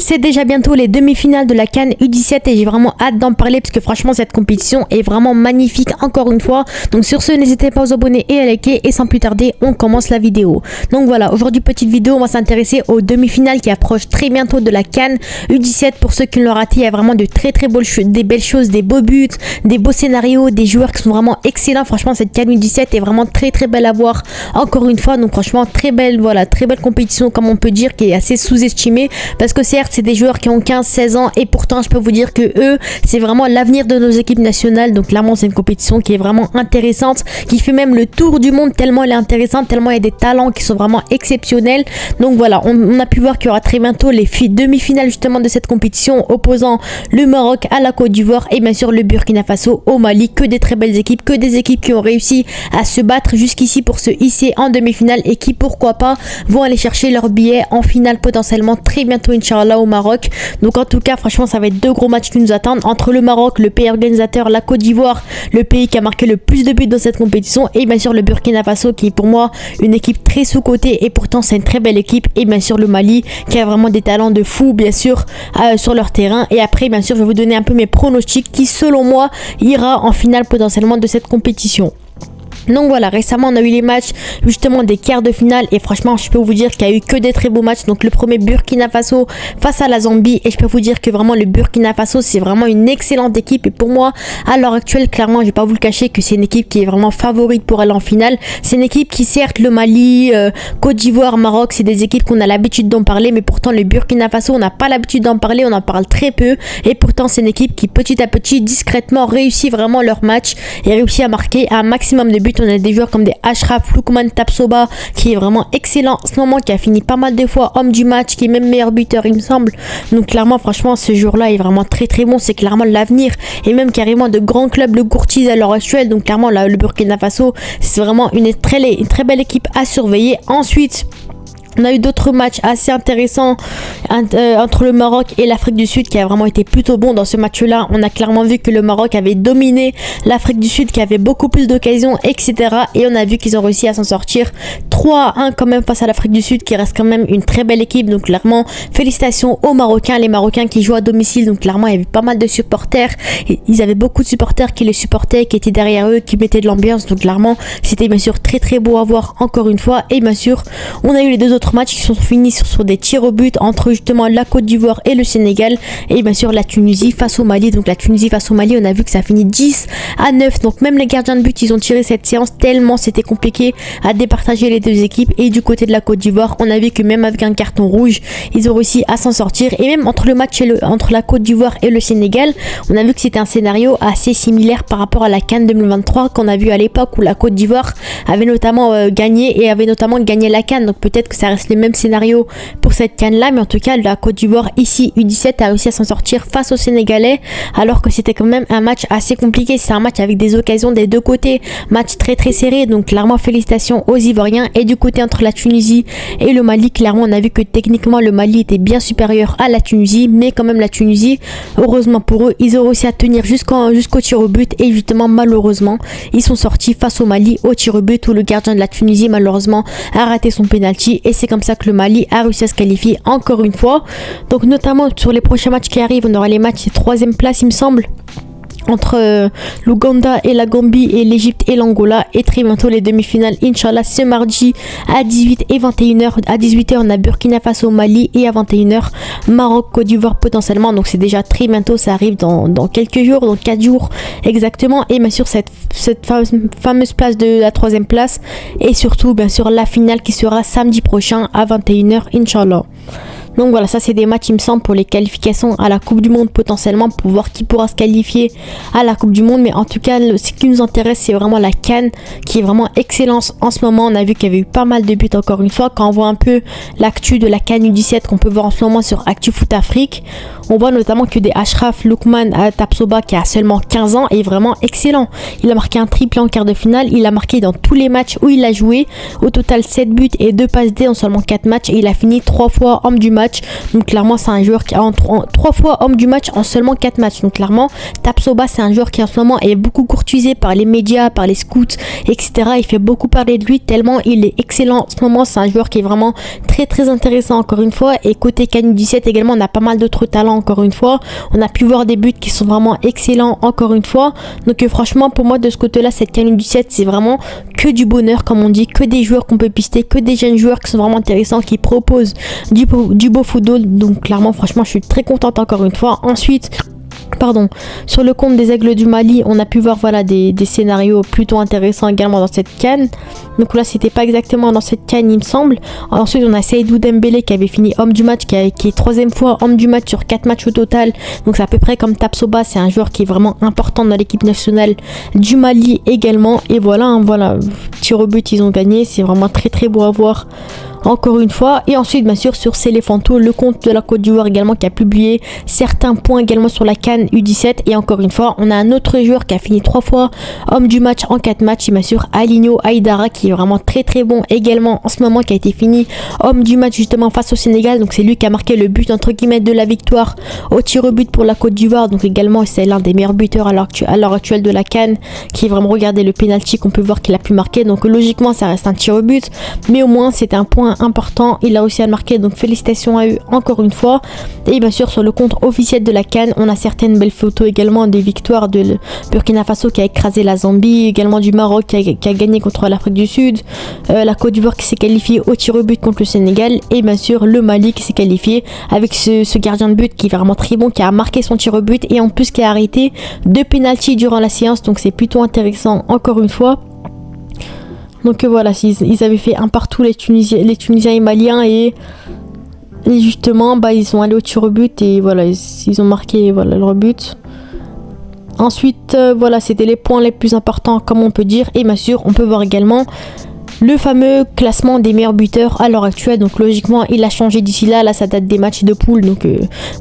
C'est déjà bientôt les demi-finales de la CAN U17 et j'ai vraiment hâte d'en parler parce que franchement cette compétition est vraiment magnifique encore une fois. Donc sur ce, n'hésitez pas à vous abonner et à liker et sans plus tarder, on commence la vidéo. Donc voilà, aujourd'hui petite vidéo, on va s'intéresser aux demi-finales qui approchent très bientôt de la CAN U17. Pour ceux qui l'ont raté, il y a vraiment de très des belles choses, des beaux buts, des beaux scénarios, des joueurs qui sont vraiment excellents. Franchement cette CAN U17 est vraiment très belle à voir encore une fois. Donc franchement très belle, voilà, très belle compétition comme on peut dire, qui est assez sous-estimée parce que certes c'est des joueurs qui ont 15-16 ans et pourtant je peux vous dire que eux c'est vraiment l'avenir de nos équipes nationales. Donc clairement c'est une compétition qui est vraiment intéressante, qui fait même le tour du monde tellement elle est intéressante, tellement il y a des talents qui sont vraiment exceptionnels. Donc voilà, on a pu voir qu'il y aura très bientôt les demi-finales justement de cette compétition opposant le Maroc à la Côte d'Ivoire et bien sûr le Burkina Faso au Mali. Que des très belles équipes, que des équipes qui ont réussi à se battre jusqu'ici pour se hisser en demi-finale et qui pourquoi pas vont aller chercher leur billet en finale potentiellement très bientôt Inch'Allah au Maroc. Donc en tout cas franchement ça va être deux gros matchs qui nous attendent entre le Maroc, le pays organisateur, la Côte d'Ivoire, le pays qui a marqué le plus de buts dans cette compétition, et bien sûr le Burkina Faso qui est pour moi une équipe très sous-cotée et pourtant c'est une très belle équipe, et bien sûr le Mali qui a vraiment des talents de fou bien sûr sur leur terrain. Et après bien sûr je vais vous donner un peu mes pronostics qui selon moi ira en finale potentiellement de cette compétition. Donc voilà, récemment on a eu les matchs justement des quarts de finale et franchement je peux vous dire qu'il y a eu que des très beaux matchs. Donc le premier Burkina Faso face à la Zambie, et je peux vous dire que vraiment le Burkina Faso c'est vraiment une excellente équipe, et pour moi à l'heure actuelle clairement je vais pas vous le cacher que c'est une équipe qui est vraiment favorite pour aller en finale. C'est une équipe qui certes le Mali, Côte d'Ivoire, Maroc c'est des équipes qu'on a l'habitude d'en parler, mais pourtant le Burkina Faso on n'a pas l'habitude d'en parler, on en parle très peu, et pourtant c'est une équipe qui petit à petit discrètement réussit vraiment leur match et réussit à marquer un maximum de buts. On a des joueurs comme des Achraf, Lookman Tapsoba qui est vraiment excellent en ce moment, qui a fini pas mal de fois homme du match, qui est même meilleur buteur il me semble. Donc clairement franchement ce joueur-là est vraiment très bon, c'est clairement l'avenir et même carrément de grands clubs le courtisent à l'heure actuelle. Donc clairement le Burkina Faso c'est vraiment une très belle équipe à surveiller. Ensuite on a eu d'autres matchs assez intéressants entre le Maroc et l'Afrique du Sud qui a vraiment été plutôt bon dans ce match-là. On a clairement vu que le Maroc avait dominé l'Afrique du Sud qui avait beaucoup plus d'occasions, etc. Et on a vu qu'ils ont réussi à s'en sortir 3-1 quand même face à l'Afrique du Sud qui reste quand même une très belle équipe. Donc clairement félicitations aux Marocains, les Marocains qui jouent à domicile. Donc clairement il y avait pas mal de supporters. Ils avaient beaucoup de supporters qui les supportaient, qui étaient derrière eux, qui mettaient de l'ambiance. Donc clairement c'était bien sûr très beau à voir encore une fois. Et bien sûr on a eu les deux autres matchs qui sont finis sur des tirs au but entre justement la Côte d'Ivoire et le Sénégal, et bien sûr la Tunisie face au Mali. Donc la Tunisie face au Mali on a vu que ça finit 10-9, donc même les gardiens de but ils ont tiré cette séance tellement c'était compliqué à départager les deux équipes. Et du côté de la Côte d'Ivoire on a vu que même avec un carton rouge ils ont réussi à s'en sortir, et même entre le match entre la Côte d'Ivoire et le Sénégal on a vu que c'était un scénario assez similaire par rapport à la CAN 2023 qu'on a vu à l'époque où la Côte d'Ivoire avait notamment gagné la CAN. Donc peut-être que ça reste le même scénario pour cette CAN là, mais en tout cas la Côte d'Ivoire ici U17 a réussi à s'en sortir face aux Sénégalais alors que c'était quand même un match assez compliqué. C'est un match avec des occasions des deux côtés, match très serré. Donc clairement félicitations aux Ivoiriens. Et du côté entre la Tunisie et le Mali, clairement on a vu que techniquement le Mali était bien supérieur à la Tunisie, mais quand même la Tunisie heureusement pour eux ils ont réussi à tenir jusqu'au tir au but, et justement malheureusement ils sont sortis face au Mali au tir au but où le gardien de la Tunisie malheureusement a raté son penalty, et c'est comme ça que le Mali a réussi à se qualifier encore une fois. Donc notamment sur les prochains matchs qui arrivent on aura les matchs de 3e place il me semble entre l'Ouganda et la Gambie et l'Égypte et l'Angola, et très bientôt les demi-finales Inch'Allah ce mardi à 18 et 21h. À 18h on a Burkina Faso Mali, et à 21h Maroc Côte d'Ivoire potentiellement. Donc c'est déjà très bientôt, ça arrive dans quelques jours, dans 4 jours exactement. Et bien sûr cette fameuse place de la 3e place, et surtout bien sûr la finale qui sera samedi prochain à 21h Inch'Allah. Donc voilà, ça c'est des matchs il me semble pour les qualifications à la Coupe du Monde potentiellement, pour voir qui pourra se qualifier à la Coupe du Monde. Mais en tout cas ce qui nous intéresse c'est vraiment la CAN qui est vraiment excellente en ce moment. On a vu qu'il y avait eu pas mal de buts encore une fois. Quand on voit un peu l'actu de la CAN U17 qu'on peut voir en ce moment sur Actu Foot Afrique, on voit notamment que des Achraf, Lookman Tapsoba qui a seulement 15 ans est vraiment excellent. Il a marqué un triplé en quart de finale, il a marqué dans tous les matchs où il a joué, au total 7 buts et 2 passes D en seulement 4 matchs, et il a fini 3 fois homme du match. match. Donc clairement c'est un joueur qui a 3 fois homme du match en seulement 4 matchs. Donc clairement Tapsoba c'est un joueur qui en ce moment est beaucoup courtisé par les médias, par les scouts, etc. Il fait beaucoup parler de lui tellement il est excellent en ce moment. C'est un joueur qui est vraiment très intéressant encore une fois. Et côté CAN U17 également on a pas mal d'autres talents encore une fois. On a pu voir des buts qui sont vraiment excellents encore une fois. Donc franchement pour moi de ce côté là cette CAN U17 c'est vraiment que du bonheur comme on dit, que des joueurs qu'on peut pister, que des jeunes joueurs qui sont vraiment intéressants, qui proposent du beau football. Donc clairement franchement je suis très contente encore une fois. Ensuite sur le compte des Aigles du Mali, on a pu voir voilà des scénarios plutôt intéressants également dans cette CAN. Donc là, c'était pas exactement dans cette CAN, il me semble. Ensuite, on a Seydou Dembélé qui avait fini homme du match, qui est 3e fois homme du match sur 4 matchs au total. Donc c'est à peu près comme Tapsoba, c'est un joueur qui est vraiment important dans l'équipe nationale du Mali également. Et voilà, tir au but, ils ont gagné. C'est vraiment très beau à voir. Encore une fois, et ensuite bien sûr sur Céléfanto, le compte de la Côte d'Ivoire également qui a publié certains points également sur la CAN U17. Et encore une fois on a un autre joueur qui a fini 3 fois homme du match en 4 matchs, et bien sûr Aligno Aïdara qui est vraiment très bon également en ce moment, qui a été fini homme du match justement face au Sénégal. Donc c'est lui qui a marqué le but entre guillemets de la victoire au tir au but pour la Côte d'Ivoire. Donc également c'est l'un des meilleurs buteurs à l'heure actuelle de la CAN, qui est vraiment, regardez le penalty qu'on peut voir qu'il a pu marquer. Donc logiquement ça reste un tir au but, mais au moins c'est un point important, il a réussi à le marquer, donc félicitations à eux encore une fois. Et bien sûr sur le compte officiel de la CAN on a certaines belles photos également des victoires de Burkina Faso qui a écrasé la Zambie, également du Maroc qui a gagné contre l'Afrique du Sud, la Côte d'Ivoire qui s'est qualifiée au tir au but contre le Sénégal, et bien sûr le Mali qui s'est qualifié avec ce gardien de but qui est vraiment très bon, qui a marqué son tir au but et en plus qui a arrêté 2 pénaltys durant la séance. Donc c'est plutôt intéressant encore une fois. Donc voilà, ils avaient fait un partout les Tunisiens et Maliens, et justement ils sont allés au tir au but et voilà ils ont marqué leur but. Ensuite voilà, c'était les points les plus importants comme on peut dire. Et bien sûr on peut voir également le fameux classement des meilleurs buteurs à l'heure actuelle. Donc logiquement il a changé d'ici là ça date des matchs de poule. Donc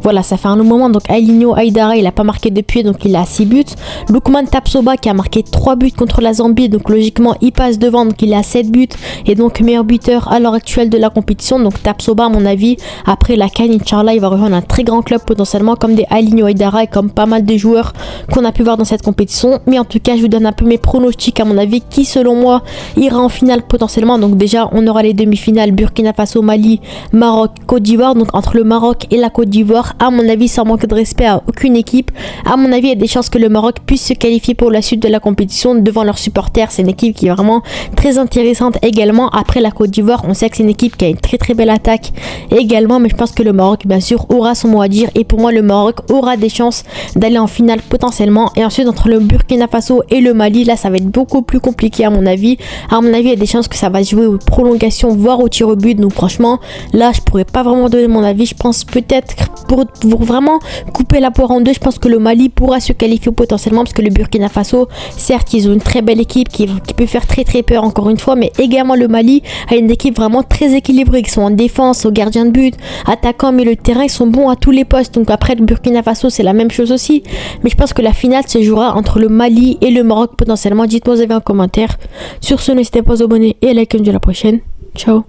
voilà, ça fait un long moment. Donc Aligno Aïdara il a pas marqué depuis, donc il a 6 buts. Lookman Tapsoba qui a marqué 3 buts contre la Zambie, donc logiquement il passe devant, donc il a 7 buts et donc meilleur buteur à l'heure actuelle de la compétition. Donc Tapsoba à mon avis après la CAN Inch'Allah il va rejoindre un très grand club potentiellement, comme des Aligno Aïdara et comme pas mal de joueurs qu'on a pu voir dans cette compétition. Mais en tout cas je vous donne un peu mes pronostics à mon avis, qui selon moi ira en finale potentiellement. Donc déjà on aura les demi-finales Burkina Faso, Mali, Maroc, Côte d'Ivoire. Donc entre le Maroc et la Côte d'Ivoire, à mon avis sans manque de respect à aucune équipe, à mon avis il y a des chances que le Maroc puisse se qualifier pour la suite de la compétition devant leurs supporters. C'est une équipe qui est vraiment très intéressante également. Après la Côte d'Ivoire on sait que c'est une équipe qui a une très belle attaque également, mais je pense que le Maroc bien sûr aura son mot à dire, et pour moi le Maroc aura des chances d'aller en finale potentiellement. Et ensuite entre le Burkina Faso et le Mali, là ça va être beaucoup plus compliqué à mon avis. Il y a des chances que ça va se jouer aux prolongations voire au tir au but. Donc franchement là je pourrais pas vraiment donner mon avis. Je pense peut-être pour vraiment couper la poire en deux, je pense que le Mali pourra se qualifier potentiellement, parce que le Burkina Faso certes ils ont une très belle équipe qui peut faire très peur encore une fois, mais également le Mali a une équipe vraiment très équilibrée, qui sont en défense, au gardien de but, attaquant, milieu de terrain, ils sont bons à tous les postes. Donc après le Burkina Faso c'est la même chose aussi, mais je pense que la finale se jouera entre le Mali et le Maroc potentiellement. Dites-moi vous avez un commentaire. Sur ce, n'hésitez pas à vous abonner et à liker. À la prochaine. Ciao.